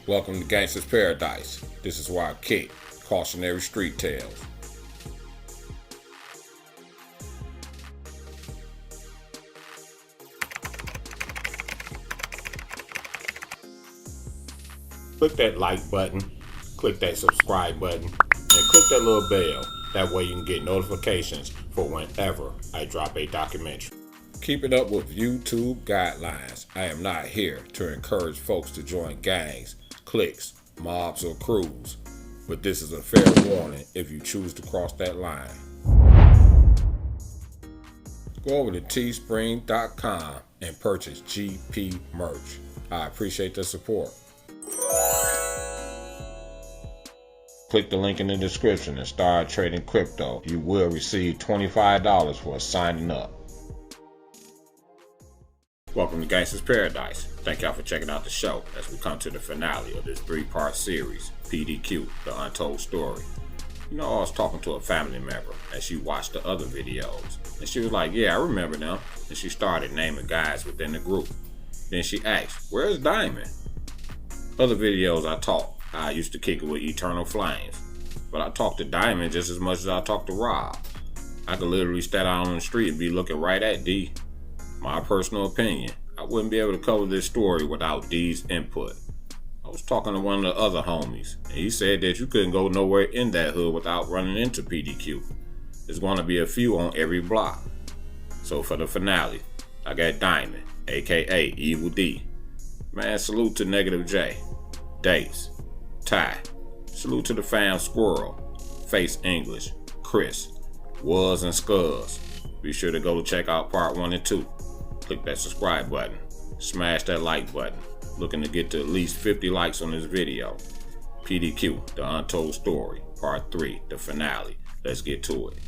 Welcome to Gangsta's Paradise. This is why I kick cautionary street tales. Click that like button, click that subscribe button, and click that little bell. That way you can get notifications for whenever I drop a documentary. Keep it up with YouTube guidelines. I am not here to encourage folks to join gangs, cliques, mobs, or crews, but this is a fair warning if you choose to cross that line. Go over to teespring.com and purchase GP merch. I appreciate the support. Click the link in the description and start trading crypto. You will receive $25 for signing up. Welcome to Gangsta's Paradise. Thank y'all for checking out the show as we come to the finale of this 3-part series, P.D.Q, The Untold Story. You know, I was talking to a family member and she watched the other videos. And she was like, yeah, I remember them. And she started naming guys within the group. Then she asked, where's Diamond? Other videos I talked, I used to kick it with Eternal Flames. But I talked to Diamond just as much as I talked to Rob. I could literally stand out on the street and be looking right at D. My personal opinion, I wouldn't be able to cover this story without D's input. I was talking to one of the other homies, and he said that you couldn't go nowhere in that hood without running into P.D.Q. There's going to be a few on every block. So for the finale, I got Diamond, aka Evil D. Man, salute to Negative J, Dace, Ty. Salute to the fam Squirrel, Face English, Chris, Was and Scuzz. Be sure to go check out part 1 and 2. Click that subscribe button. Smash that like button. Looking to get to at least 50 likes on this video. P.D.Q, The Untold Story, Part 3, the finale. Let's get to it.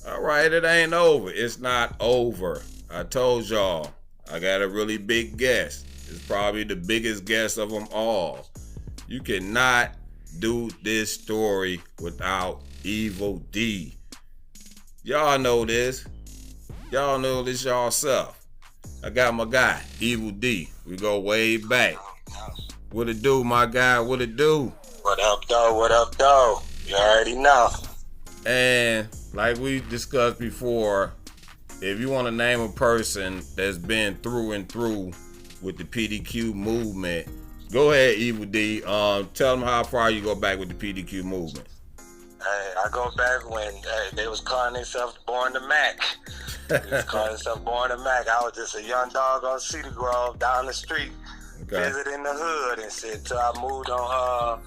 Alright, it ain't over. It's not over. I told y'all, I got a really big guest. It's probably the biggest guest of them all. You cannot do this story without Evil D. Y'all know this. Y'all know this yourself. I got my guy, Evil D. We go way back. What it do, my guy? What it do? What up, though? What up, though? You already know. And like we discussed before, if you want to name a person that's been through and through with the P.D.Q movement, go ahead, Evil D. Tell them how far you go back with the P.D.Q movement. Hey, I go back when they was calling themselves Born to Mac. They was calling themselves Born to Mac. I was just a young dog on Cedar Grove down the street, visiting the hood and shit till I moved on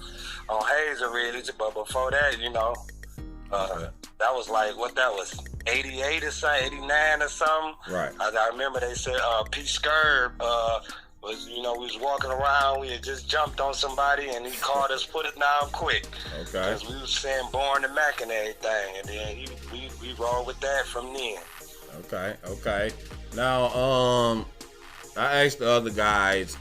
Hazel Ridge. But before that, you know, that was like, what that was, 88 or something, 89 or something. Right. I remember they said P. Skirb was, you know, we was walking around, we had just jumped on somebody and he called us, put it down quick. Okay. Because we was saying Born to Mac and everything, and then we rolled with that from then. Okay. Now, I asked the other guys,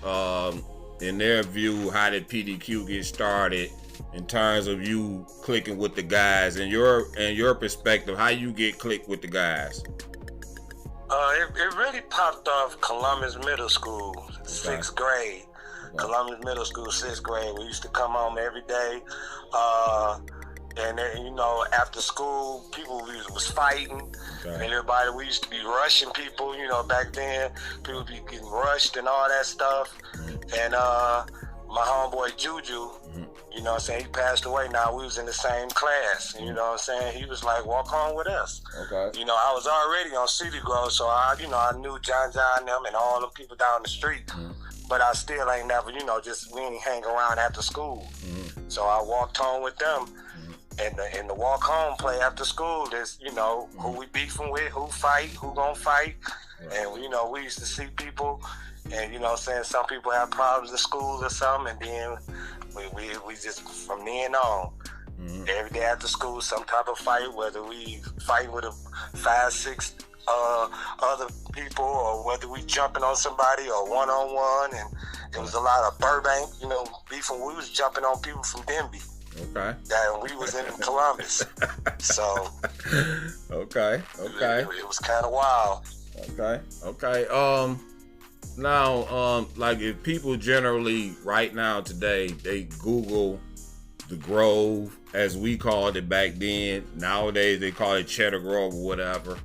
in their view, how did P.D.Q get started in terms of you clicking with the guys, and your perspective, how you get clicked with the guys? It really popped off Columbus Middle School, 6th grade. Columbus Middle School, 6th grade. We used to come home every day. And then, you know, after school, people was fighting. And everybody, we used to be rushing people, you know, back then. People be getting rushed and all that stuff. And my homeboy Juju, you know what I'm saying, he passed away now. We was in the same class. You know what I'm saying? He was like, walk home with us. Okay. You know, I was already on Cedar Grove, so I knew John and them and all the people down the street. But I still ain't never, you know, we ain't hang around after school. So I walked home with them. And the walk home play after school is, you know, who we beefing with, who fight, who gonna fight. And, you know, we used to see people, and, you know what I'm saying, some people have problems in school or something, and then we just, from then on, every day after school, some type of fight, whether we fight with 5, 6 other people, or whether we jumping on somebody or one-on-one. And it was a lot of Burbank, you know, beefing. We was jumping on people from Denby. Okay. That we was in Columbus. So. Okay. It was kind of wild. Okay. Now, like if people generally right now today they Google the Grove as we called it back then. Nowadays they call it Cheddar Grove or whatever.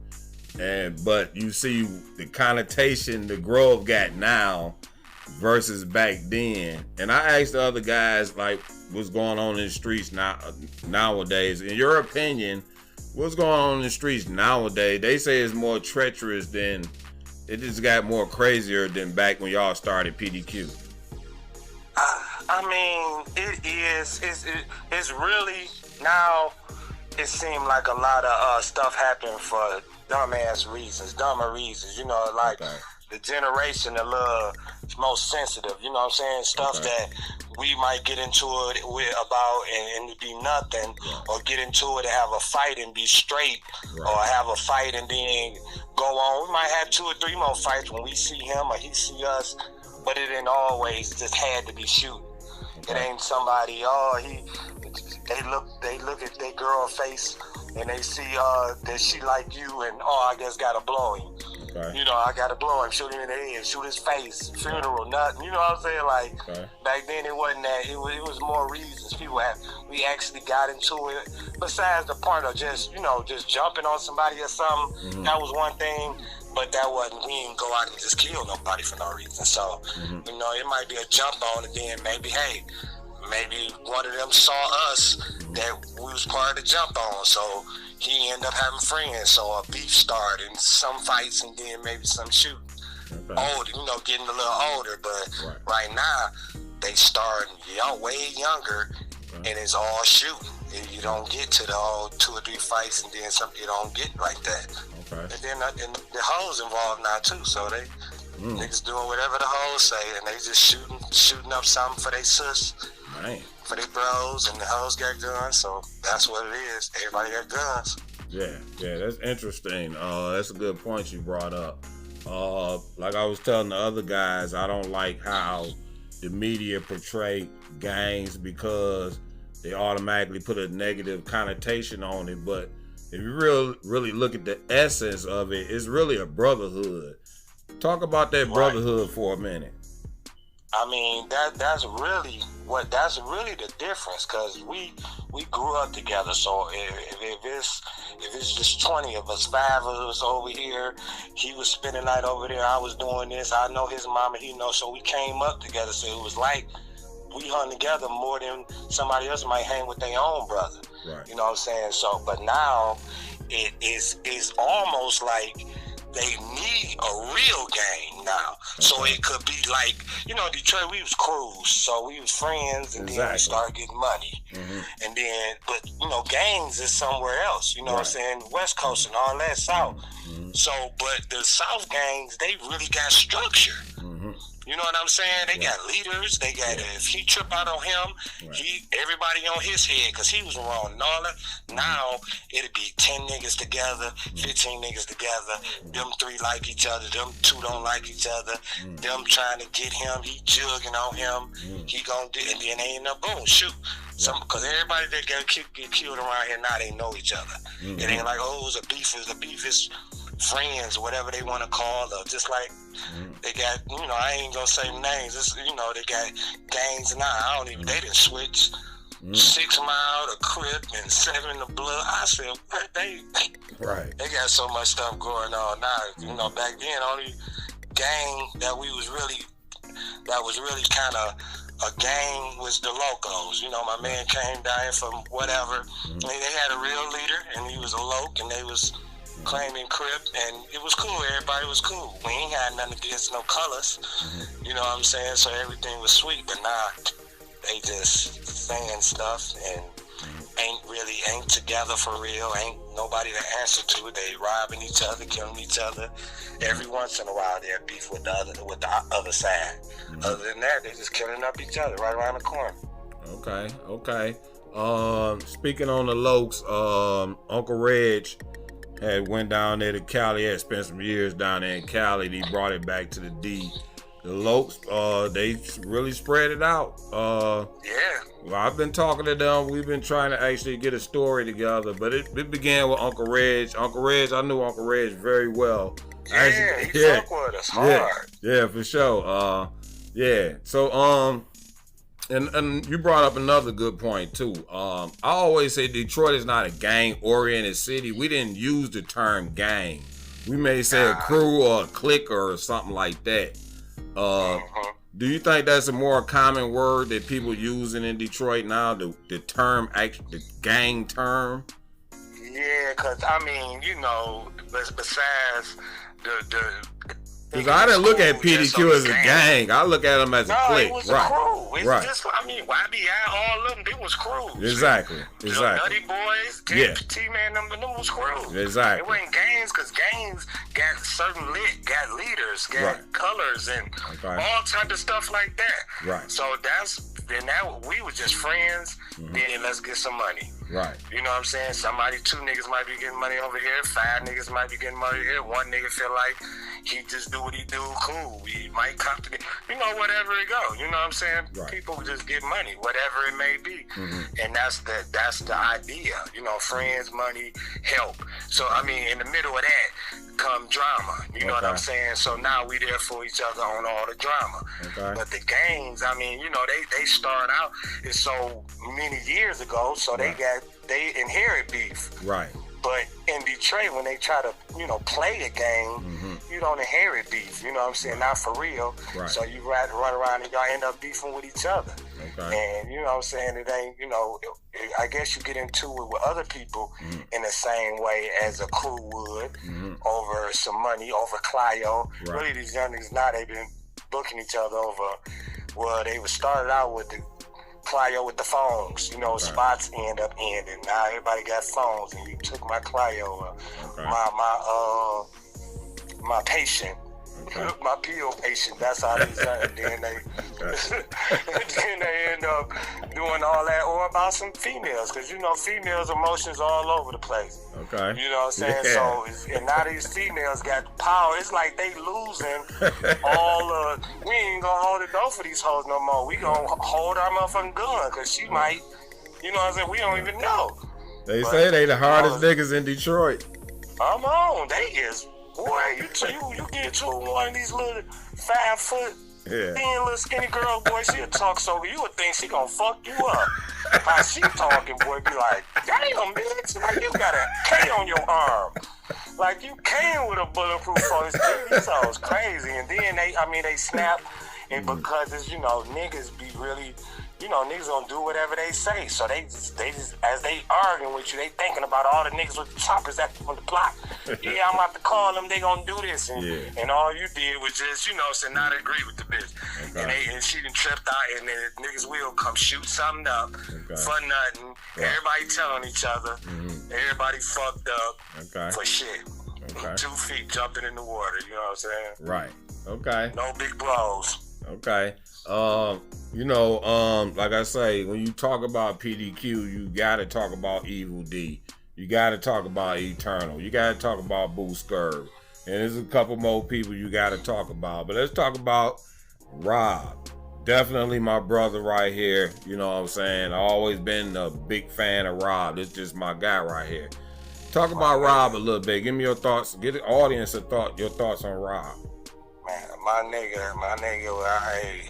But you see the connotation the Grove got now versus back then. And I asked the other guys like what's going on in the streets nowadays. In your opinion, what's going on in the streets nowadays? They say it's more treacherous than it just got more crazier than back when y'all started P.D.Q. I mean, it is. It's really now. It seemed like a lot of stuff happened for dumbass reasons, dumber reasons. You know, like the generation a little most sensitive. You know what I'm saying? Stuff that we might get into it about and it be nothing, or get into it and have a fight and be straight, or have a fight and then go on. We might have 2 or 3 more fights when we see him or he see us, but it ain't always just had to be shooting. It ain't somebody, they look at their girl face and they see that she like you and I just gotta blow him. You know, I gotta blow him, shoot him in the head, shoot his face, funeral, nothing. You know what I'm saying? Like back then it wasn't that. It was more reasons. We actually got into it. Besides the part of just jumping on somebody or something, that was one thing. But that wasn't, we didn't go out and just kill nobody for no reason. So, you know, it might be a jump on and then maybe one of them saw us that we was part of the jump on. So he ended up having friends. So a beef started and some fights and then maybe some shooting. Older, you know, getting a little older. But right now, they starting way younger and it's all shooting. You don't get to the all 2 or 3 fights and then something, you don't get like that. And then the hoes involved now too, so they niggas doing whatever the hoes say, and they just shooting up something for they sis, for they bros, and the hoes got guns, so that's what it is. Everybody got guns. Yeah, that's interesting. That's a good point you brought up. Like I was telling the other guys, I don't like how the media portray gangs because they automatically put a negative connotation on it, but if you really look at the essence of it, it's really a brotherhood. Talk about that brotherhood for a minute. I mean, that's really the difference, because we grew up together. So if it's just 20 of us, 5 of us over here, he was spending the night over there, I was doing this, I know his mama, he knows, so we came up together. So it was like we hung together more than somebody else might hang with their own brother. You know what I'm saying? So, but now it's almost like they need a real gang now. So it could be like, you know, Detroit, we was crews, so we was friends, and then we started getting money. And then, but, you know, gangs is somewhere else, you know what I'm saying? West Coast and all that South. So, but the South gangs, they really got structure. You know what I'm saying? They got leaders. They got, if he trip out on him, everybody on his head, because he was wrong and all that. Now, it'd be 10 niggas together, 15 niggas together. Them 3 like each other. Them 2 don't like each other. Them trying to get him. He jugging on him. He gonna do, and then they end up, boom, shoot. Because everybody that get killed around here now, they know each other. It ain't like, oh, it's a beef is friends, whatever they want to call them. Just like they got, you know, I ain't gonna say names. It's, you know, they got gangs now. They didn't switch 6 Mile to Crip and 7 to Blood. I said, what? They got so much stuff going on now. You know, back then, only gang that was really kind of a gang was the Locos. You know, my man came down from whatever. And they had a real leader, and he was a Loc, and they was claiming Crip, and it was cool. Everybody was cool. We ain't had nothing against no colors. You know what I'm saying? So everything was sweet, but now they just saying stuff and ain't together for real. Ain't nobody to answer to. They robbing each other, killing each other. Every once in a while, they're beef with the other side. Other than that, they just killing up each other right around the corner. Okay. Speaking on the Lokes, Uncle Reg had went down there to Cali. Had spent some years down there in Cali. He brought it back to the D. The Lokes, they really spread it out. Well, I've been talking to them. We've been trying to actually get a story together, but it began with Uncle Reg. Uncle Reg, I knew Uncle Reg very well. Yeah, he fuck with us hard. Yeah, for sure. Yeah. So and you brought up another good point too. I always say Detroit is not a gang-oriented city. We didn't use the term gang. We may say a crew or a clique or something like that. Do you think that's a more common word that people using in Detroit now? The term, the gang term. Yeah, cause I mean, you know, besides the because I didn't look at P.D.Q as a gang. I look at them as a clique. It was a crew. It's just, I mean, YBI, all of them, they was crews. Exactly. Nutty Boys, T-Man, them was crews. Exactly. It wasn't gangs, because gangs got certain got leaders, got colors, and all type of stuff like that. Right. So we were just friends, then let's get some money. Right. You know what I'm saying? Two niggas might be getting money over here, 5 niggas might be getting money here, 1 nigga feel like he just do what he do, cool. He might come to whatever it go. You know what I'm saying? Right. People just get money, whatever it may be. And that's the idea. You know, friends, money, help. So I mean, in the middle of that come drama. You know what I'm saying? So now we there for each other on all the drama. But the gangs, I mean, you know, they start out so many years ago, so they inherit beef. Right. But in Detroit, when they try to, play a game, you don't inherit beef. You know what I'm saying? Not for real. Right. So you run around and y'all end up beefing with each other. And you know what I'm saying? It ain't, I guess you get into it with other people in the same way as a crew would over some money, over Clio. Right. Really, these young niggas now, they've been booking each other over, well, they was started out with the Clio with the phones, spots end up ending. Now everybody got phones, and you took my Clio, my patient, my PO patient. That's how they done. Then they end up doing all that, or about some females, because females' emotions all over the place. Okay. You know what I'm saying? Yeah. So, and now these females got power. It's like they losing all we ain't gonna hold the door for these hoes no more. We gonna hold our motherfucking gun, because she might, you know what I'm saying? We don't even know. They say they the hardest niggas in Detroit. I'm on. They is, boy, you get into one of these little 5 foot, thin little skinny girl, boy, she'll talk so you would think she gonna fuck you up. How she talking, boy, be like, damn, bitch, like you got a K on your arm. Like you came with a bulletproof on these hoes crazy. And then they snap, and because it's, niggas be really, niggas gonna do whatever they say. So they just as they arguing with you, they thinking about all the niggas with the choppers on the block. Yeah, I'm about to call them, they gonna do this. And all you did was just, say not agree with the bitch. And she done tripped out, and then niggas will come shoot something up for nothing. Everybody telling each other. Everybody fucked up for shit. 2 feet jumping in the water, you know what I'm saying? Right. Okay. No big blows. Okay. Like I say, when you talk about P.D.Q, you gotta talk about Evil D. You gotta talk about Eternal. You gotta talk about Boo Scurv. And there's a couple more people you gotta talk about. But let's talk about Rob. Definitely my brother right here. You know what I'm saying? I've always been a big fan of Rob. This is just my guy right here. Talk about Rob a little bit. Give me your thoughts. Give the audience your thoughts on Rob. Man, my nigga, I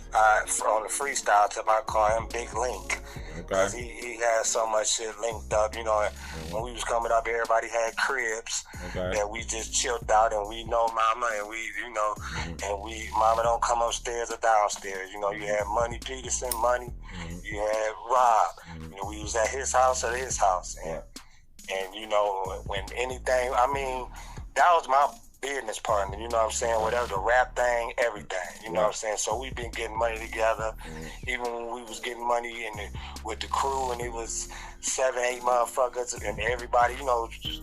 on the freestyle tip, I call him Big Link. Because he had so much shit linked up, when we was coming up, everybody had cribs that we just chilled out, and we know mama, and we, and mama don't come upstairs or downstairs. You had Money Peterson, you had Rob. We was at his house or his house. And when anything, that was my business partner, you know what I'm saying? Whatever, the rap thing, everything, you know what I'm saying? So we've been getting money together, even when we was getting money with the crew, and it was 7, 8 motherfuckers, and everybody, just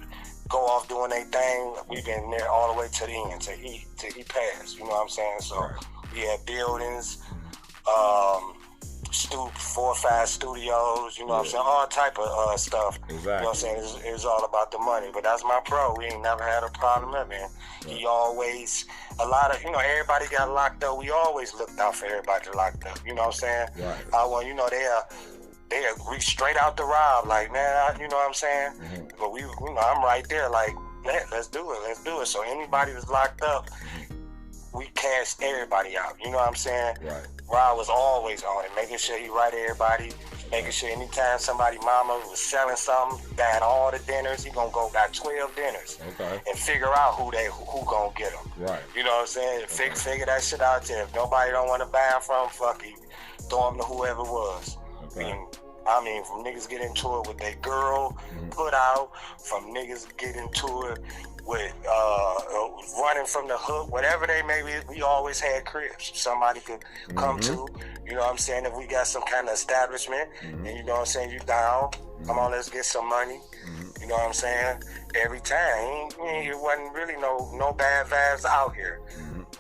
go off doing their thing. We've been there all the way to the end, till he passed, you know what I'm saying? So we had buildings, 4 or 5 studios, you know what I'm saying? All type of stuff. Exactly. You know what I'm saying? It was all about the money. But that's my pro. We ain't never had a problem there, man. He always, everybody got locked up. We always looked out for everybody locked up. You know what I'm saying? Right. They reach straight out the Rob, like, man, you know what I'm saying? But I'm right there, like, yeah, let's do it. So anybody that's locked up, we cast everybody out. You know what I'm saying? Right. Rob was always on it, making sure he write everybody, making sure anytime somebody mama was selling something, got all the dinners, he gonna go got 12 dinners. Okay. And figure out who gonna get them. Right. You know what I'm saying? Okay. Figure that shit out there. If nobody don't want to buy them from, fuck it, throw them to whoever it was. Okay. I mean, from niggas get into it with their girl put out, from niggas get into it with running from the hook, whatever they may be. We always had cribs somebody could come to. You know what I'm saying? If we got some kind of establishment, and you know what I'm saying, you down, come on, let's get some money. You know what I'm saying? Every time, it wasn't really no bad vibes out here.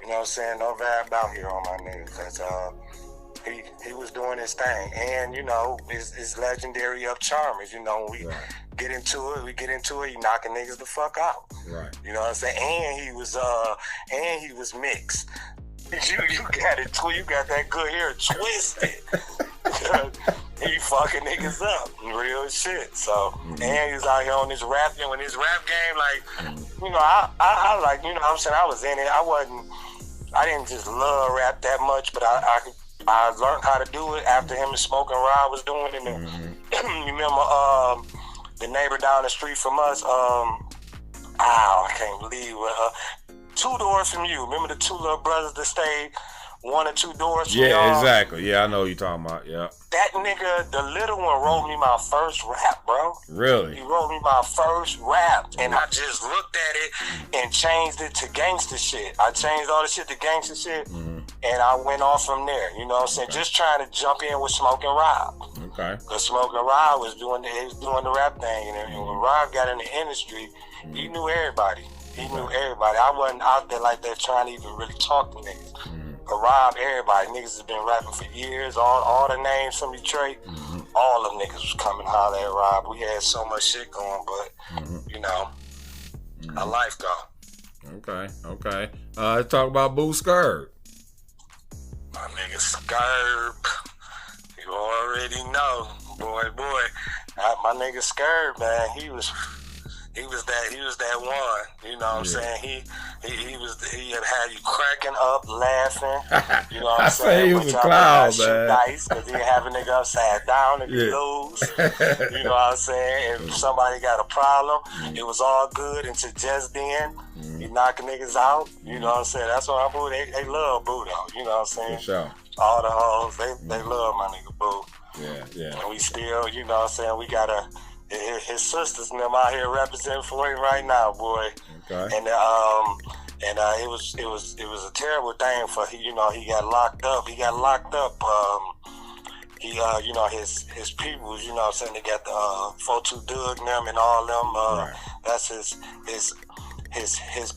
You know what I'm saying? No vibe out here on my niggas. That's he was doing his thing, and you know, his legendary up charmers. You know, we get into it. He knocking niggas the fuck out. Right. You know what I'm saying? And he was mixed. You got it. You got that good hair twisted. He fucking niggas up, real shit. So, and he's out here on this rap. And when his rap game, like, you know, I like, you know what I'm saying, I was in it. I didn't just love rap that much, but I learned how to do it after him and Smoking Rod was doing it. And you remember the neighbor down the street from us? I can't believe it. 2 doors from you. Remember the 2 little brothers that stayed 1 or 2 doors from y'all? Yeah, exactly. Yeah, I know what you're talking about. Yeah. That nigga, the little one, wrote me my first rap, bro. Really? He wrote me my first rap, and I just looked at it and changed it to gangster shit. I changed all the shit to gangster shit, and I went off from there. You know what I'm saying? Just trying to jump in with Smoking Rob. Okay. Because Smoking Rob was doing the rap thing, and when Rob got in the industry, he knew everybody. He knew everybody. I wasn't out there like that trying to even really talk to niggas. But Rob, everybody, niggas has been rapping for years. All the names from Detroit, all them niggas was coming holler at Rob. We had so much shit going, but you know, our life go. Okay. Let's talk about Boo Skirb. My nigga Skirb, you already know, boy. My nigga Skirb, man, he was that one. You know what I'm saying? He had you cracking up, laughing. You know what I'm saying? He was a clown, man. Dice, because he have a nigga upside down if you lose. You know what I'm saying? If somebody got a problem, it was all good until just then. He knocking niggas out. You know what I'm saying? That's why Boo, they love Boo though. You know what I'm saying? For sure. All the hoes, they love my nigga Boo. Yeah. And we still, you know what I'm saying, we gotta. His sisters and them out here representing for him right now, boy. Okay. And it was a terrible thing for he got locked up. You know, his people, you know what I'm saying, they got the 42 Doug and them and all them. That's his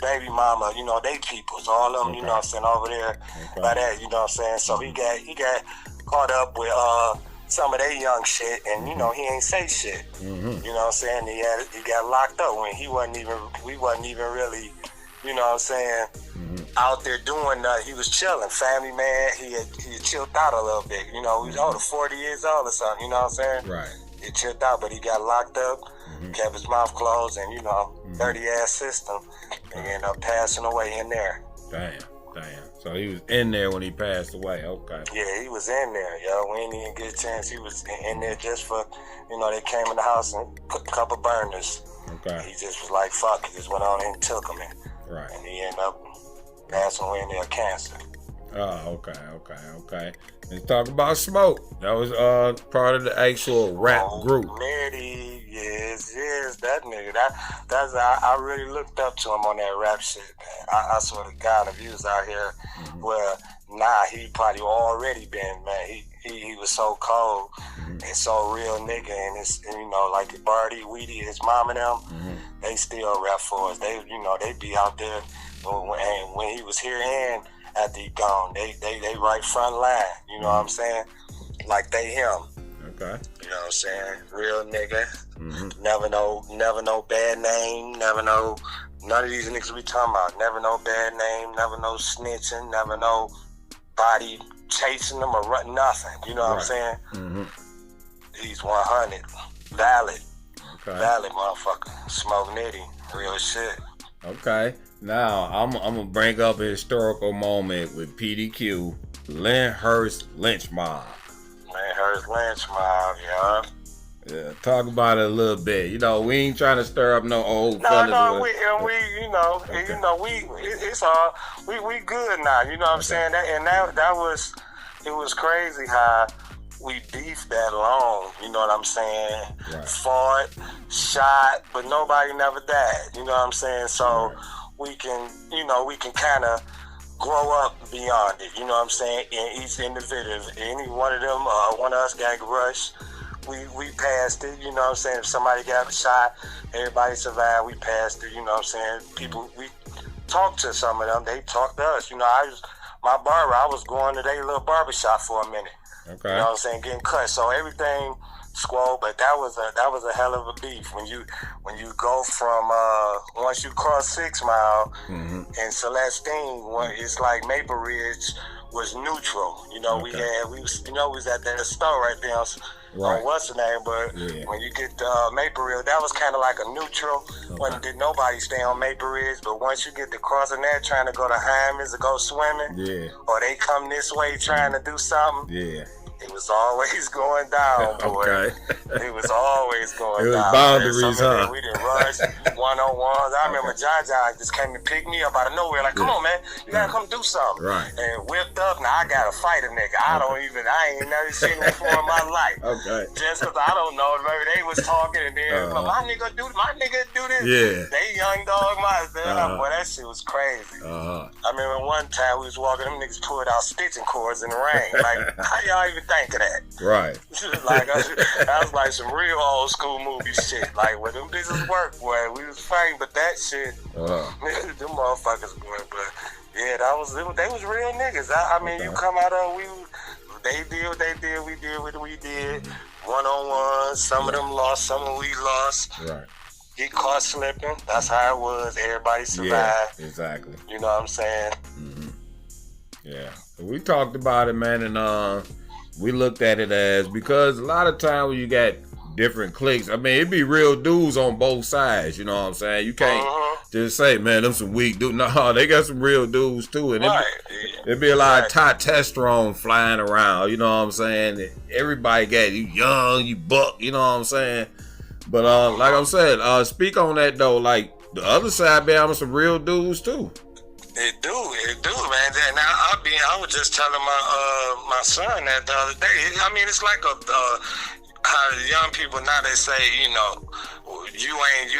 baby mama, you know, they peoples, all them, you know what I'm saying, over there by that, you know what I'm saying. So he got caught up with some of their young shit, and you know, he ain't say shit. You know what I'm saying? He got locked up when we wasn't even really, you know what I'm saying, out there doing he was chilling, family man. He had chilled out a little bit, you know. He was 40 years old or something, you know what I'm saying? Right. He chilled out, but he got locked up, kept his mouth closed, and you know, dirty ass system, and ended up passing away in there. Damn. So he was in there when he passed away. Okay. Yeah, he was in there, yo. We didn't even get a chance. He was in there just for, you know, they came in the house and put a couple burners. Okay. He just was like, fuck it. Just went on and took him in. Right. And he ended up passing away in there of cancer. Oh, okay. Let's talk about Smoke. That was part of the actual rap group. Nerdy, yes, that nigga. That's I really looked up to him on that rap shit, man. I swear to God, if he was out here, he probably already been, man. He was so cold and so real nigga, and it's, you know, like Birdie, Weedy, his mom and them, they still rap for us. They, you know, they be out there, and when he was here and after he gone, they right front line, you know what I'm saying? Like they him. Okay. You know what I'm saying? Real nigga. Never no bad name, never know none of these niggas we talking about. Never no bad name, never no snitching, never no body chasing them or nothing. You know what I'm saying? He's 100. Valid. Valley, motherfucker. Smoke nitty. Real shit. Okay. Now, I'm going to bring up a historical moment with P.D.Q. Lyndhurst Lynch Mob. Lyndhurst Lynch Mob, yeah. Yeah, talk about it a little bit. We ain't trying to stir up no old fellas. No, it's all, we good now, you know what I'm saying? It was crazy how we beefed that long, you know what I'm saying? Right. Fought, shot, but nobody never died, you know what I'm saying? So we can kind of grow up beyond it, you know what I'm saying? In each individual, any one of them, one of us got rushed, we passed it, you know what I'm saying? If somebody got shot, everybody survived, we passed it, you know what I'm saying? People, we talked to some of them, they talked to us, my barber, I was going to their little barbershop for a minute. Okay. You know what I'm saying? Getting cut. So everything squall, but that was a hell of a beef. When you go from once you cross 6 Mile and Celestine, it's like Maple Ridge was neutral. We was at that store right there on what's the name, but when you get to Maple Ridge, that was kind of like a neutral. Did nobody stay on Maple Ridge, but once you get to crossing there trying to go to Hyman's to go swimming, or they come this way trying to do something, it was always going down, boy. Okay. It was always going down. It was boundaries, huh? We didn't rush one-on-ones. I remember John just came to pick me up out of nowhere, like, come on, man, you gotta come do something. Right. And whipped up, now I gotta fight a nigga. I ain't never seen him before in my life. Okay. Just cause I don't know, maybe they was talking and then, my nigga do this. Yeah. They young dog, boy, that shit was crazy. I remember one time we was walking, them niggas pulled out stitching cords in the rain. Like, how y'all even think of that? Right. Like, that was like some real old school movie shit. Like, when them bitches work, boy, we was fighting, but that shit, them motherfuckers, boy, but yeah, they was real niggas. I mean, you come out of, they did what they did, we did what we did, one-on-one, some of them lost, some of we lost. Right. Get caught slipping, that's how it was, everybody survived. Yeah, exactly. You know what I'm saying? Yeah. We talked about it, man, and we looked at it as, because a lot of times when you got different cliques, I mean, it be real dudes on both sides, you know what I'm saying? You can't just say, man, them some weak dudes. No, they got some real dudes too. And it'd be a lot of testosterone flying around, you know what I'm saying? Everybody got, you young, you buck, you know what I'm saying? But like I said, speak on that though, like the other side be having some real dudes too. It do, man. Now I was just telling my son that the other day. I mean, it's like how the young people now, they say, you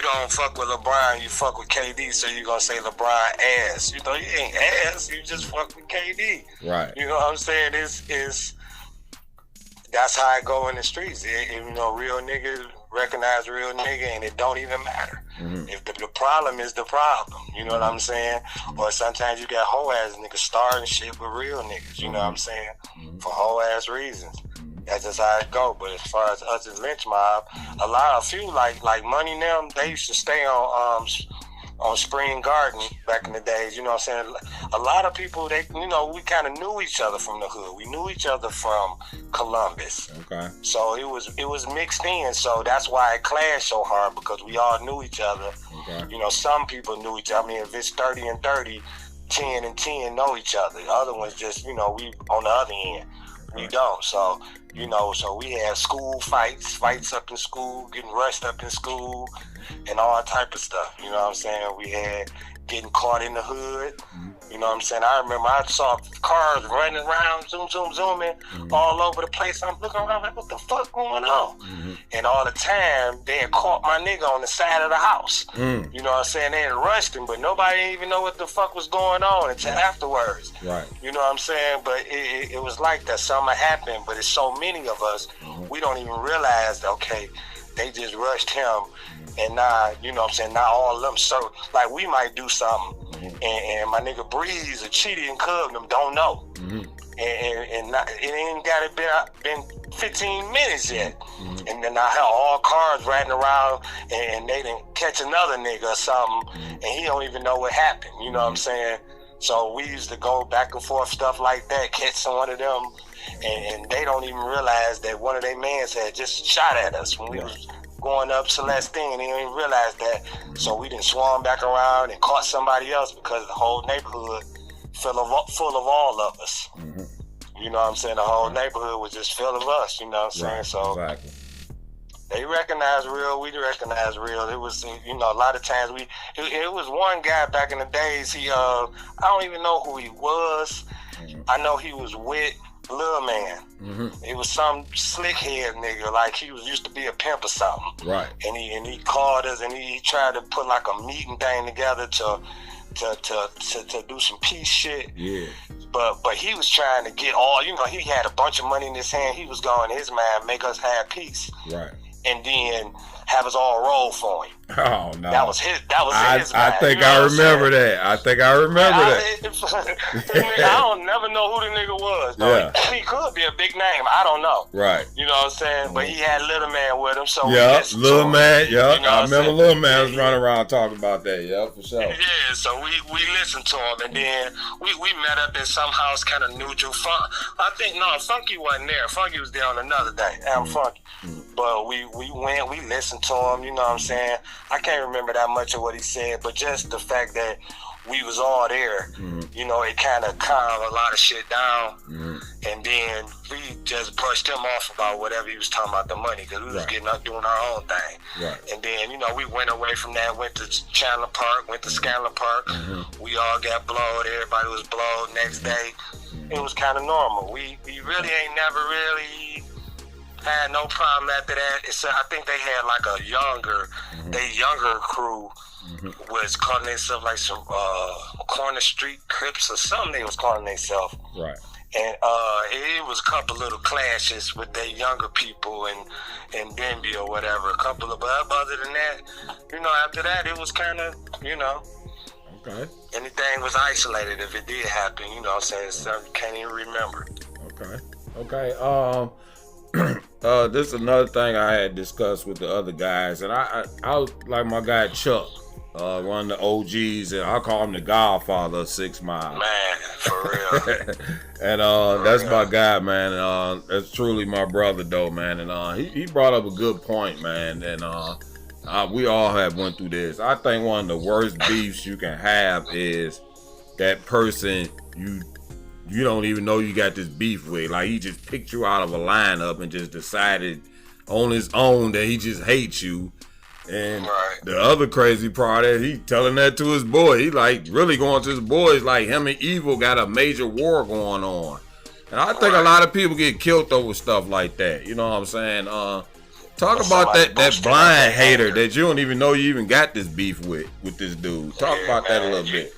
don't fuck with LeBron, you fuck with KD, so you gonna say LeBron ass. You ain't ass, you just fuck with KD. Right. You know what I'm saying? That's how it go in the streets. Real niggas recognize real nigga, and it don't even matter. If the problem is the problem, you know what I'm saying? Or sometimes you got whole ass niggas starting shit with real niggas, you know what I'm saying? For whole ass reasons. That's just how it go. But as far as us as Lynch Mob, a few like Money and them, they used to stay on Spring Garden back in the days, you know what I'm saying? A lot of people, we kind of knew each other from the hood. We knew each other from Columbus. Okay. So it was mixed in, so that's why it clashed so hard, because we all knew each other. Okay. Some people knew each other. I mean, if it's 30 and 30, 10 and 10 know each other. The other ones just, we on the other end. We don't. So, so we had school fights up in school, getting rushed up in school, and all type of stuff. You know what I'm saying? We had getting caught in the hood. You know what I'm saying? I remember I saw cars running around, zooming all over the place. I'm looking around like, what the fuck going on? And all the time, they had caught my nigga on the side of the house. You know what I'm saying? They had rushed him, but nobody didn't even know what the fuck was going on until afterwards. Right. You know what I'm saying? But it was like that. Something happened, but it's so many of us, we don't even realize that, okay, they just rushed him, and now, you know what I'm saying, not all of them. So, like, we might do something, and my nigga Breeze or Cheaty and Cub them don't know. And not, it ain't got it been 15 minutes yet. And then I have all cars riding around, and they didn't catch another nigga or something, and he don't even know what happened. You know what I'm saying? So we used to go back and forth, stuff like that, catch one of them, and they don't even realize that one of their mans had just shot at us when we was going up Celestine, and he didn't even realize that. So we done swung back around and caught somebody else because the whole neighborhood full of all of us. Mm-hmm. You know what I'm saying? The whole neighborhood was just full of us. You know what I'm saying? Right. So exactly. they recognized real. We recognized real. It was, you know, a lot of times it was one guy back in the days. He, I don't even know who he was. Mm-hmm. I know he was with Lil Man. Mm-hmm. It was some slick head nigga, like he was used to be a pimp or something. Right. And he called us and he tried to put like a meeting thing together to do some peace shit. Yeah. But he was trying to get all, you know, he had a bunch of money in his hand. He was going, his man, make us have peace. Right. And then have us all roll for him. Oh no. That was his I man. think You know I what I'm remember saying? that. I think I remember that. I don't never know who the nigga was. Though. Yeah. He could be a big name. I don't know. Right. You know what I'm saying? But he had Little Man with him, so Yeah, Little Man. Yeah, you know I remember Little Man was Yeah. running around talking about that. Yeah, for sure. Yeah, so we listened to him, and then we met up in some house kind of neutral. I think, no, Funky wasn't there. Funky was there on another day. Funky. But we went, we listened to him, you know what I'm saying? I can't remember that much of what he said, but just the fact that we was all there, you know, it kind of calmed a lot of shit down. And then we just brushed him off about whatever he was talking about the money, because we was getting up doing our own thing. Right. And then, you know, we went away from that, went to Chandler Park, went to Scanlon Park. We all got blowed, everybody was blowed. Next day, it was kind of normal. We really ain't never really had no problem after that. I think they had like a younger crew was calling themselves like some Corner Street Crips or something. They was calling themselves. Right. And it was a couple little clashes with their younger people and Denby or whatever. A couple of, but other than that, you know, after that it was kind of, you know. Okay. Anything was isolated if it did happen. You know what I'm saying? So can't even remember. Okay. This is another thing I had discussed with the other guys, and I was like my guy Chuck, one of the OGs, and I call him the Godfather of 6 Mile. Man, for real. And that's my guy, man. That's truly my brother, though, man. And he brought up a good point, man. And we all have went through this. I think one of the worst beefs you can have is that person you don't even know you got this beef with. Like, he just picked you out of a lineup and just decided on his own that he just hates you. And the other crazy part is he telling that to his boy. He like really going to his boys like him and Evil got a major war going on. And I think a lot of people get killed over stuff like that. You know what I'm saying? Talk about that blind hater that you don't even know you even got this beef with this dude. Talk about that a little bit.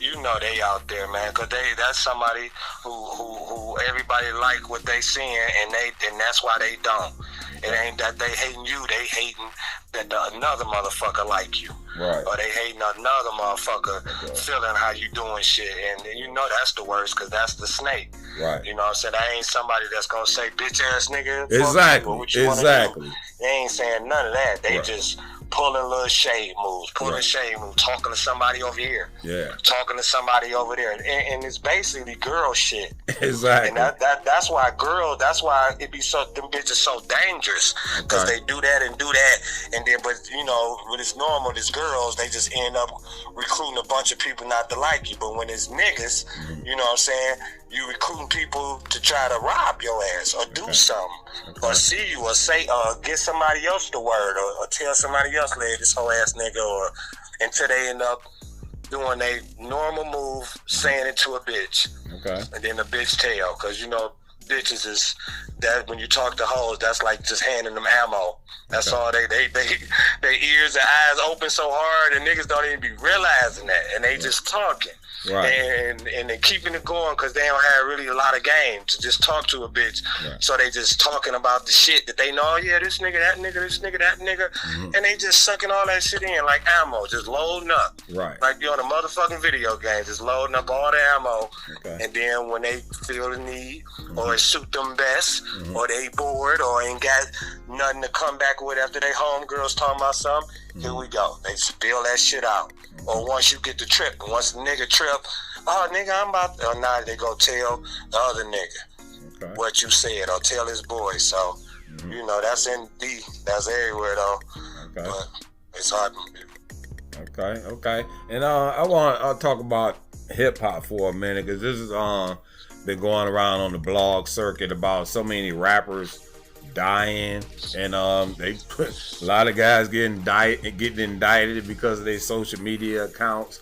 You know they out there, man, because that's somebody who everybody like what they seeing, and that's why they don't. It ain't that they hating you, they hating that another motherfucker like you. Right. Or they hating another motherfucker feeling how you doing shit. And you know that's the worst, because that's the snake. Right. You know what I'm saying? I ain't somebody that's going to say, bitch ass nigga. Exactly. What you Exactly. They ain't saying none of that. They just pulling little shade moves, talking to somebody over here. Yeah. Talking to somebody over there. And it's basically girl shit. Exactly. And that's why it be so, them bitches so dangerous. Because they do that and do that. And then, but you know, when it's normal, it's girls, they just end up recruiting a bunch of people not to like you. But when it's niggas, you know what I'm saying, you recruiting people to try to rob your ass or do something or see you or say get somebody else the word or tell somebody else, lay this whole ass nigga, or until they end up doing a normal move, saying it to a bitch. Okay. And then the bitch tell, because you know bitches is that when you talk to hoes, that's like just handing them ammo. That's all they ears and eyes open so hard, and niggas don't even be realizing that, and they just talking. Right. And they keeping it going because they don't have really a lot of game to just talk to a bitch. Right. So they just talking about the shit that they know. Oh, yeah, this nigga, that nigga, this nigga, that nigga. Mm-hmm. And they just sucking all that shit in like ammo, just loading up. Right. Like you on a motherfucking video game, just loading up all the ammo. Okay. And then when they feel the need, or it suit them best, or they bored, or ain't got nothing to come back with after they homegirls talking about something, here we go. They spill that shit out. Or once you get the trip, once the nigga trip, oh nigga, I'm about to, or now they go tell the other nigga what you said, or tell his boy. So You know, that's that's everywhere though. Okay. But it's hard. Okay. And I'll talk about hip hop for a minute, because this is been going around on the blog circuit about so many rappers dying, and they put a lot of guys getting indicted because of their social media accounts.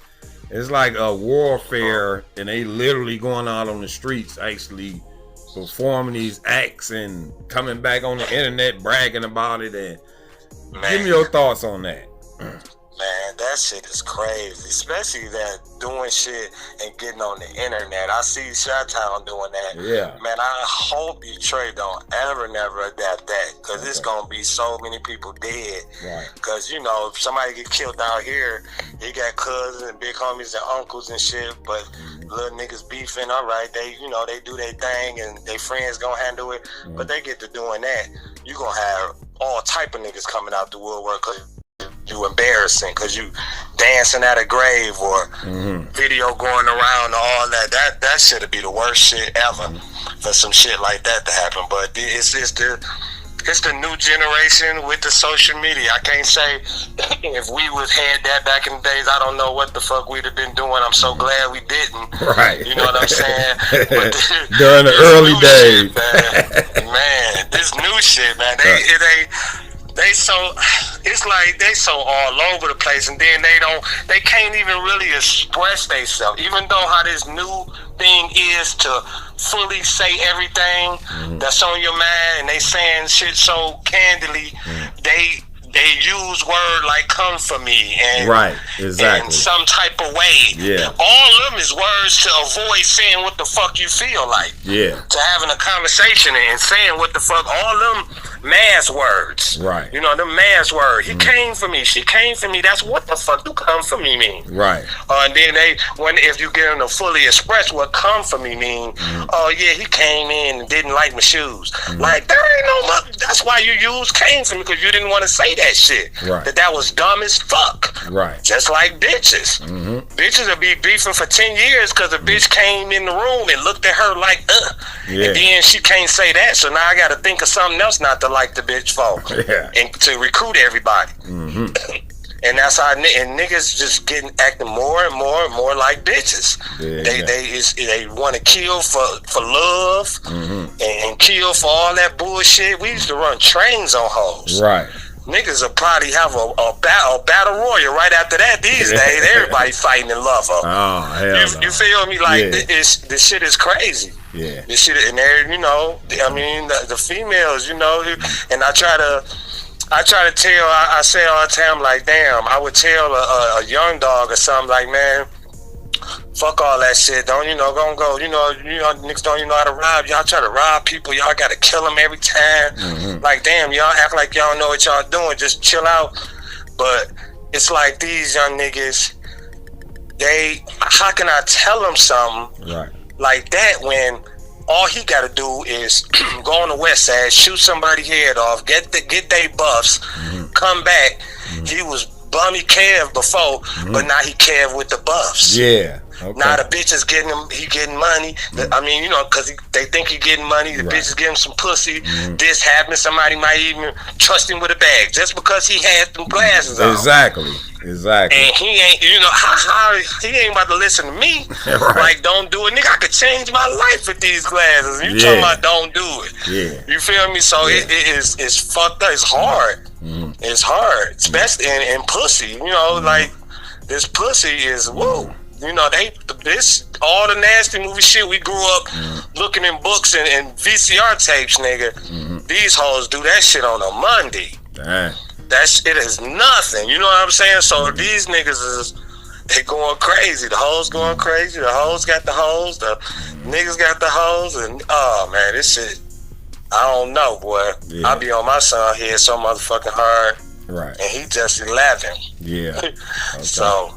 It's like a warfare, and they literally going out on the streets actually performing these acts and coming back on the internet bragging about it. And give me your thoughts on that. Man, that shit is crazy, especially that doing shit and getting on the internet. I see Chi-Town doing that. Yeah. Man, I hope Detroit don't never adapt that, because it's going to be so many people dead. Right. Because, you know, if somebody get killed out here, you got cousins and big homies and uncles and shit, but little niggas beefing, all right, they do their thing and their friends going to handle it, but they get to doing that, you going to have all type of niggas coming out the woodwork, because you embarrassing, because you dancing at a grave or video going around, all that should be the worst shit ever for some shit like that to happen. But it's the new generation with the social media. I can't say if we had that back in the days, I don't know what the fuck we'd have been doing. I'm so glad we didn't. Right. You know what I'm saying? But during the early days, shit, man, this new shit, man, they so all over the place, and then they can't even really express themselves, even though how this new thing is to fully say everything that's on your mind, and they saying shit so candidly. They use word like "come for me" and right, exactly, in some type of way. Yeah, all of them is words to avoid saying what the fuck you feel like. Yeah, to having a conversation and saying what the fuck. All them mass words. Right. You know, the mass word. He came for me. She came for me. That's what the fuck do "come for me" mean. Right. And then if you get them to fully express what "come for me" mean, oh yeah, he came in and didn't like my shoes. Like, there ain't no. That's why you use "came for me," because you didn't want to say that shit. Right. That was dumb as fuck. Right. Just like bitches. Bitches will be beefing for 10 years because a bitch came in the room and looked at her like, yeah. And then she can't say that, so now I got to think of something else not to like the bitch for. Yeah. And to recruit everybody. And that's how niggas just acting more and more and more like bitches. Yeah, they want to kill for love and kill for all that bullshit. We used to run trains on hoes. Right. Niggas will probably have a battle royal right after that these days. Everybody fighting in love. Oh, hell you feel me? Like, this shit is crazy. Yeah. This shit, and there, you know, I mean, the females, you know, and I try to tell, I say all the time, like, damn, I would tell a young dog or something, like, man, fuck all that shit. Don't, gonna go, niggas don't even know how to rob. Y'all try to rob people. Y'all got to kill them every time. Like, damn, y'all act like y'all know what y'all doing. Just chill out. But it's like these young niggas, how can I tell them something like that when all he got to do is go on the west side, shoot somebody head off, get they buffs, come back. He was bummy Kev before, but now he Kev with the buffs. Yeah. Okay. Now the bitch is getting money. I mean, because they think he getting money. The bitch is getting some pussy. This happened. Somebody might even trust him with a bag just because he had them glasses on. Exactly. And he ain't, he ain't about to listen to me. Like, don't do it, nigga. I could change my life with these glasses. You talking about don't do it? Yeah. You feel me? So it's fucked up. It's hard. It's hard, especially in pussy. Like, this pussy is woo. All the nasty movie shit we grew up looking in books and VCR tapes, nigga. These hoes do that shit on a Monday. Dang. That shit is nothing. You know what I'm saying? So these niggas they going crazy. The hoes going crazy. The hoes got the hoes. The niggas got the hoes. And oh man, this shit, I don't know, boy. Yeah. I be on my son head so motherfucking hard. Right. And he just 11. Yeah. Okay. So.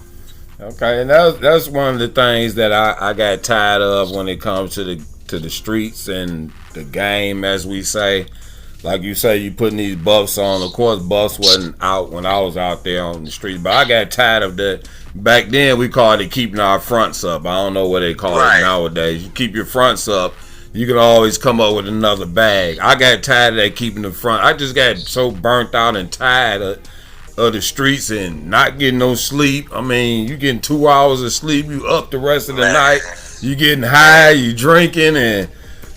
Okay, and that's one of the things that I got tired of when it comes to the streets and the game, as we say. Like you say, you putting these buffs on. Of course, buffs wasn't out when I was out there on the street, but I got tired of that. Back then, we called it keeping our fronts up. I don't know what they call it nowadays. You keep your fronts up. you can always come up with another bag. I got tired of that keeping the front. I just got so burnt out and tired of the streets and not getting no sleep. I mean, you getting 2 hours of sleep, you up the rest of the night. You getting high, you drinking and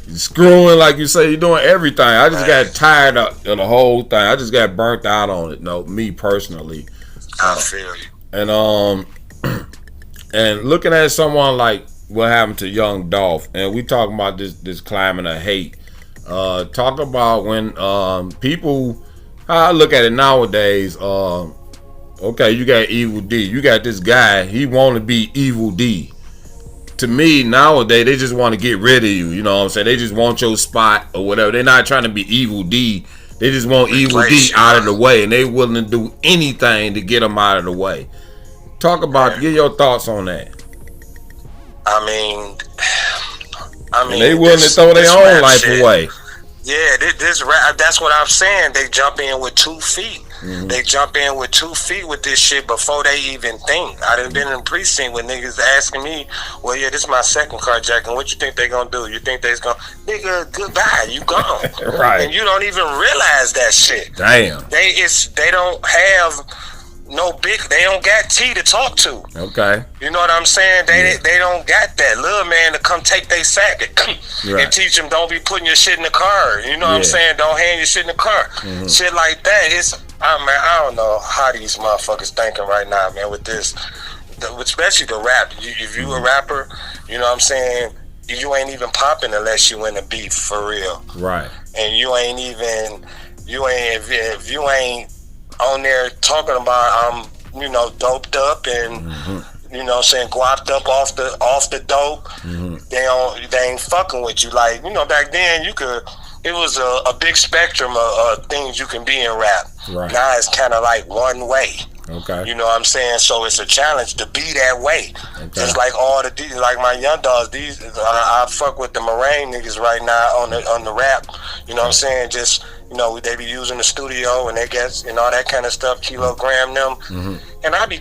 screwing, like you say, you're doing everything. I just got tired of the whole thing. I just got burnt out on it. No, me personally. I feel you. And and looking at someone like what happened to young Dolph, and we talking about this climate of hate. Talk about when people, how I look at it nowadays. Okay, you got Evil D. You got this guy. He want to be Evil D. To me, nowadays, they just want to get rid of you. You know what I'm saying? They just want your spot or whatever. They're not trying to be Evil D. They just want Evil D out of the way, and they willing to do anything to get them out of the way. Talk about, get your thoughts on that. I mean, and they willing to throw their own life away. Yeah, this rap, that's what I'm saying. They jump in with 2 feet. Mm-hmm. They jump in with 2 feet with this shit before they even think. I done been in the precinct with niggas asking me, well, yeah, this is my second carjacking. What you think they gonna do? You think they's gonna, nigga, goodbye, you gone. Right. And you don't even realize that shit. Damn. They don't have they don't got T to talk to. Okay. You know what I'm saying? They don't got that little man to come take their sack and teach them, don't be putting your shit in the car. You know what I'm saying? Don't hand your shit in the car. Mm-hmm. Shit like that. I don't know how these motherfuckers thinking right now, man, with this, especially the rap. If you a rapper, you know what I'm saying, you ain't even popping unless you in a beef for real. Right. And if you ain't on there talking about you know, doped up and you know what I'm saying, guapped up off the dope, they ain't fucking with you. Like, you know, back then it was a big spectrum of things you can be in rap. Right. Now it's kind of like one way. Okay. You know what I'm saying? So it's a challenge to be that way. Okay. Just like like my young dogs, I fuck with the Moraine niggas right now on the rap. You know what I'm saying? Just, you know, they be using the studio and they get, and all that kind of stuff, kilogram them. And I be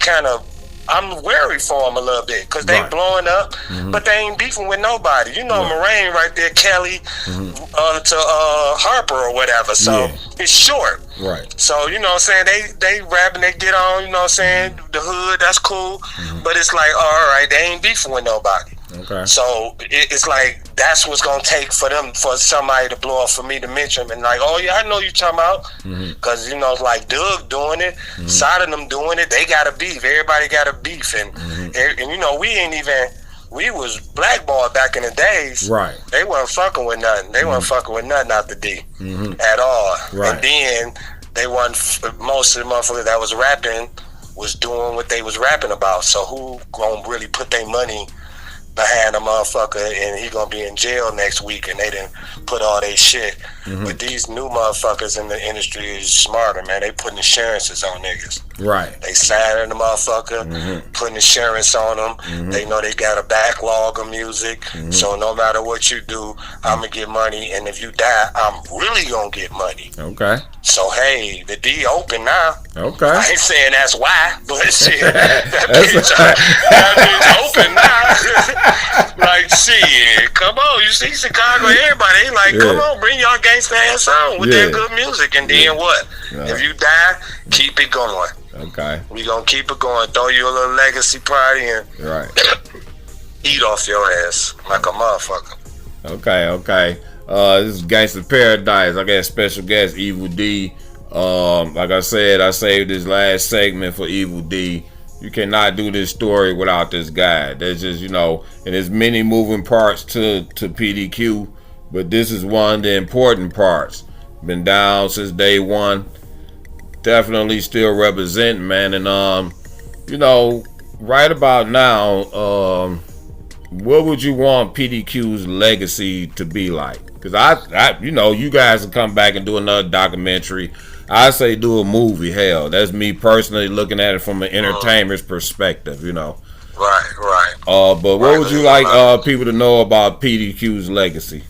I'm wary for them a little bit because they blowing up, but they ain't beefing with nobody. You know, Moraine right there, Kelly to Harper or whatever. So it's short. Right. So, you know what I'm saying, they rap and they get on, you know what I'm saying, the hood, that's cool. But it's like, all right, they ain't beefing with nobody. Okay. So it's like, that's what's gonna take for somebody to blow up, for me to mention them and like, oh yeah, I know you talking about, because you know, like Doug doing it, side of them doing it, they got a beef. Everybody got a beef, and you know, we was blackballed back in the days. Right. They weren't fucking with nothing. They weren't fucking with nothing out the D at all. Right. And then they weren't. Most of the motherfuckers that was rapping was doing what they was rapping about. So who gonna really put their money behind a motherfucker and he gonna be in jail next week and they didn't put all their shit. But these new motherfuckers in the industry is smarter, man. They putting insurances on niggas. Right. They signing the motherfucker, putting insurance on them. They know they got a backlog of music. So no matter what you do, I'm gonna get money, and if you die, I'm really gonna get money. Okay. So hey, the D open now. Okay. I ain't saying that's why, but shit, that bitch open now. Like, shit, come on, you see Chicago, everybody, they like, come on, bring y'all gangsta ass on with that good music, and then what? If you die, keep it going. Okay. We gonna keep it going, throw you a little legacy party and eat off your ass like a motherfucker. Okay. This is Gangsta Paradise. I got special guest Evil D. Like I said, I saved this last segment for Evil D. You cannot do this story without this guy. There's just, you know, and there's many moving parts to P.D.Q, but this is one of the important parts. Been down since day one. Definitely still representing, man. And you know, right about now, what would you want P.D.Q's legacy to be like? Because I, you know, you guys can come back and do another documentary. I say do a movie. Hell, that's me personally looking at it from an entertainer's perspective, you know. Right. But what would you like people to know about P.D.Q's legacy?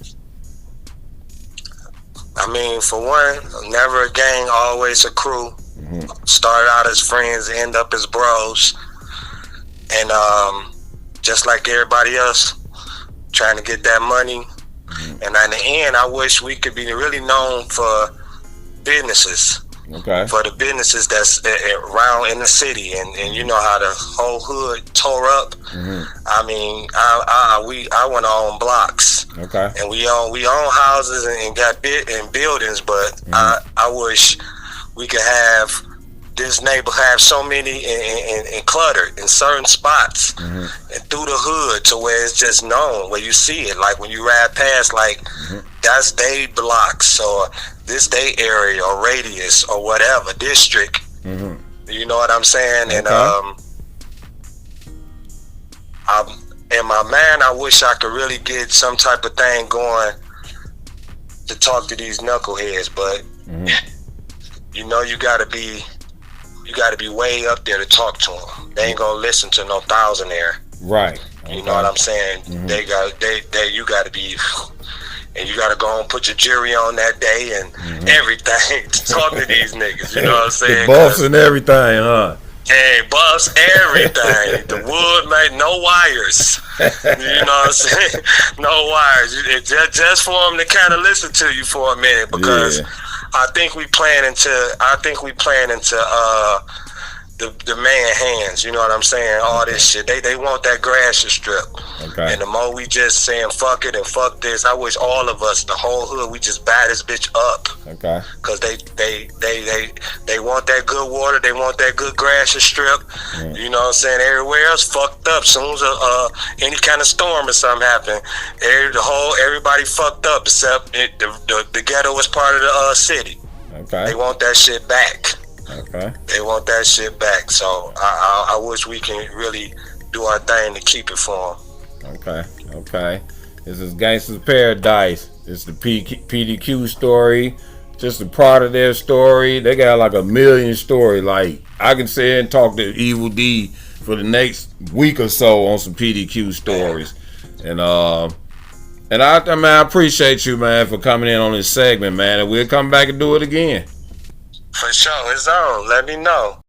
I mean, for one, never a gang, always a crew. Started out as friends, end up as bros. And just like everybody else, trying to get that money, And in the end, I wish we could be really known for businesses. Okay. For the businesses that's around in the city, and you know how the whole hood tore up. I mean, I want to own blocks. Okay. And we own houses and got buildings, but I wish we could have this neighborhood have so many and cluttered in certain spots and through the hood to where it's just known, where you see it, like when you ride past, like that's they blocks or this day area or radius or whatever district. You know what I'm saying? Okay. And my man, I wish I could really get some type of thing going to talk to these knuckleheads, but you know, you gotta be way up there to talk to them. They ain't gonna listen to no thousandaire. Right. Okay. You know what I'm saying? You gotta be, and you gotta go and put your jury on that day and everything to talk to these niggas. You know what I'm saying? The boss and everything, huh? Hey, bust everything. The wood, made no wires. You know what I'm saying? No wires. Just for them to kind of listen to you for a minute, because I think we playing into the man hands. You know what I'm saying? All this shit. They want that grass to strip. Okay. And the more we just saying fuck it and fuck this, I wish all of us, the whole hood, we just buy this bitch up. Okay. Cause they want that good water, they want that good grass to strip. You know what I'm saying? Everywhere else fucked up. Soon as any kind of storm or something happen, everybody fucked up except the ghetto was part of the city. Okay. They want that shit back. Okay. They want that shit back. So I wish we can really do our thing to keep it for them. Okay. Okay. This is GANGSTAS Paradise. It's the P.D.Q story. Just a part of their story. They got like a million stories. Like, I can sit and talk to Evil D for the next week or so on some P.D.Q stories. And I mean, I appreciate you, man, for coming in on this segment, man. And we'll come back and do it again. For sure, it's on. Let me know.